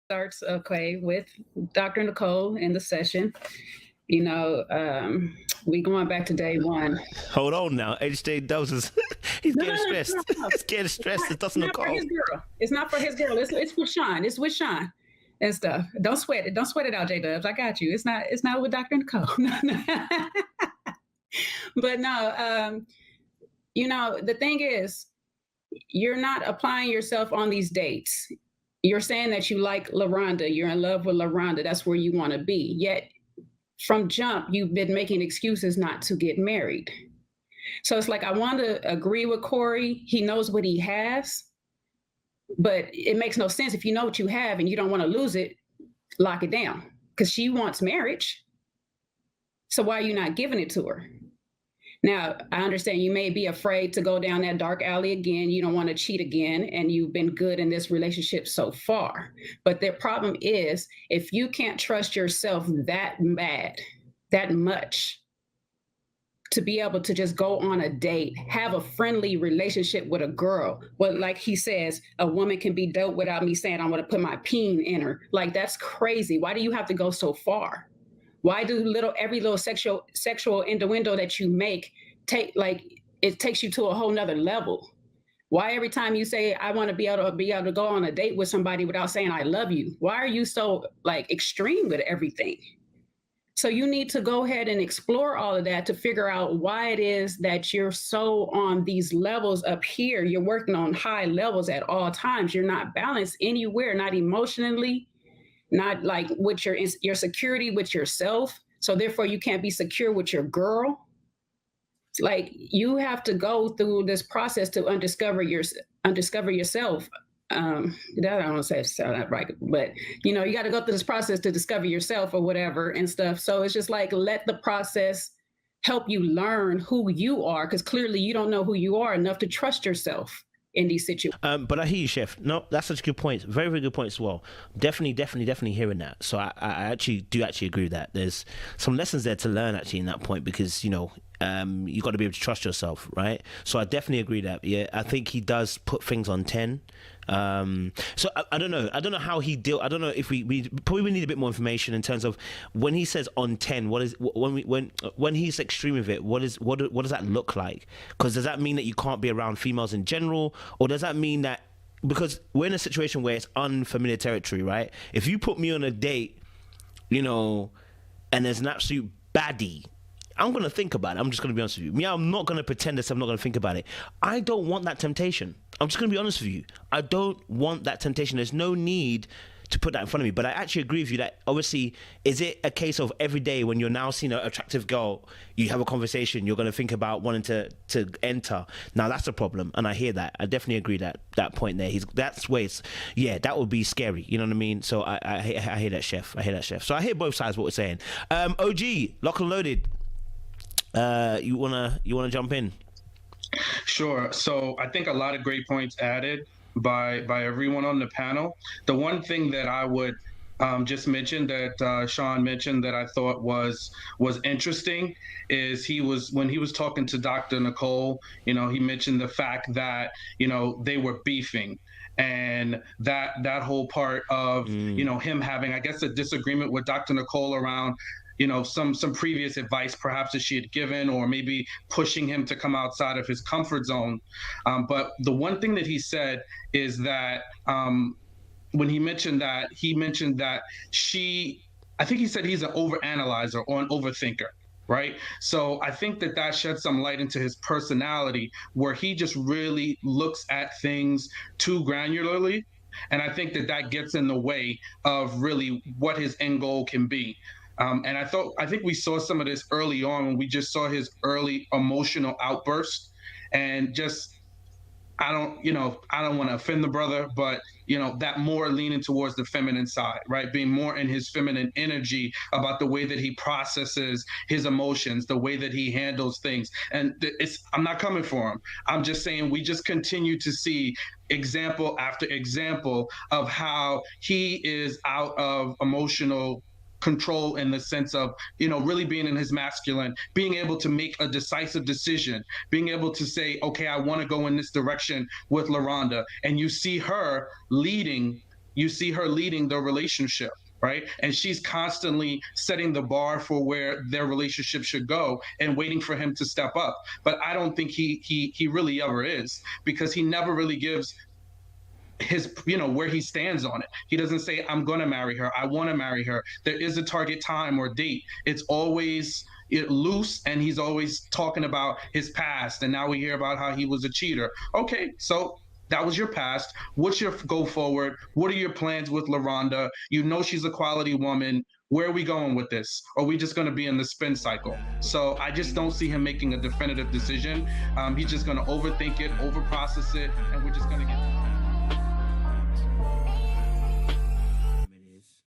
starts okay with Dr. Nicole in the session. You know, we going back to day one. Hold on now. HJ Dubs is he's No, no, getting no, no, stressed. no. He's getting It's stressed. not. It It's doesn't not for call. his girl. It's not for his girl. It's with Sean. It's with Sean and stuff. Don't sweat it. Don't sweat it out, J Dubs. I got you. It's not. It's not with Dr. Nicole. No, no. But no. The thing is, you're not applying yourself on these dates. You're saying that you like LaRonda. You're in love with LaRonda. That's where you want to be. Yet from jump, you've been making excuses not to get married. So it's like I want to agree with Corey. He knows what he has, but it makes no sense if you know what you have and you don't want to lose it, lock it down. Because she wants marriage. So why are you not giving it to her? Now, I understand you may be afraid to go down that dark alley again. You don't want to cheat again, and you've been good in this relationship so far. But the problem is, if you can't trust yourself that bad, that much, to be able to just go on a date, have a friendly relationship with a girl. Well, like he says, a woman can be dope without me saying I want to put my peen in her. Like, that's crazy. Why do you have to go so far? Why do every little sexual innuendo that you make it takes you to a whole nother level? Why every time you say I want to be able to go on a date with somebody without saying I love you? Why are you so extreme with everything? So you need to go ahead and explore all of that to figure out why it is that you're so on these levels up here. You're working on high levels at all times. You're not balanced anywhere, not emotionally, not like with your security with yourself. So therefore you can't be secure with your girl. Like, you have to go through this process to undiscover yourself. That I don't want to say sound that right, but you got to go through this process to discover yourself or whatever and stuff. So it's just like, let the process help you learn who you are, because clearly you don't know who you are enough to trust yourself in these situations. But I hear you, Chef. No, that's such a good point. Very, very good point as well. Definitely hearing that. So I actually agree with that. There's some lessons there to learn actually in that point, because you got to be able to trust yourself, right? So I definitely agree that. Yeah, I think he does put things on 10. So I don't know how he deal. I don't know if we probably need a bit more information in terms of when he says on 10. What is when he's extreme with it? What does that look like? Because does that mean that you can't be around females in general, or does that mean that because we're in a situation where it's unfamiliar territory, right? If you put me on a date, and there's an absolute baddie, I'm going to think about it. I'm just going to be honest with you. Me, I'm not going to pretend this. I'm not going to think about it. I don't want that temptation. I'm just going to be honest with you. I don't want that temptation. There's no need to put that in front of me. But I actually agree with you that obviously, is it a case of every day when you're now seeing an attractive girl, you have a conversation, you're going to think about wanting to enter. Now that's a problem. And I hear that. I definitely agree that point there. That's where it's, yeah, that would be scary. You know what I mean? So I hear that, Chef. So I hear both sides of what we're saying. OG, lock and loaded. You wanna jump in? Sure. So I think a lot of great points added by everyone on the panel. The one thing that I would just mention that Sean mentioned that I thought was interesting is when he was talking to Dr. Nicole, he mentioned the fact that they were beefing. And that whole part of him having, I guess, a disagreement with Dr. Nicole around some previous advice perhaps that she had given, or maybe pushing him to come outside of his comfort zone. But the one thing that he said is that when he mentioned that I think he said he's an overanalyzer or an overthinker. Right. So I think that sheds some light into his personality, where he just really looks at things too granularly. And I think that gets in the way of really what his end goal can be. And I think we saw some of this early on when we just saw his early emotional outburst, and just, I don't want to offend the brother, but that more leaning towards the feminine side, right? Being more in his feminine energy about the way that he processes his emotions, the way that he handles things. And I'm not coming for him. I'm just saying we just continue to see example after example of how he is out of emotional control, in the sense of really being in his masculine, being able to make a decisive decision, being able to say, okay, I want to go in this direction with LaRonda, and you see her leading you see her leading the relationship, right? And she's constantly setting the bar for where their relationship should go and waiting for him to step up. But I don't think he really ever is, because he never really gives his, where he stands on it. He doesn't say, I'm going to marry her, I want to marry her, there is a target time or date. It's always loose, and he's always talking about his past, and now we hear about how he was a cheater. Okay, so that was your past. What's your go forward? What are your plans with LaRonda? You know she's a quality woman. Where are we going with this? Are we just going to be in the spin cycle? So I just don't see him making a definitive decision. He's just going to overthink it, overprocess it, and we're just going to get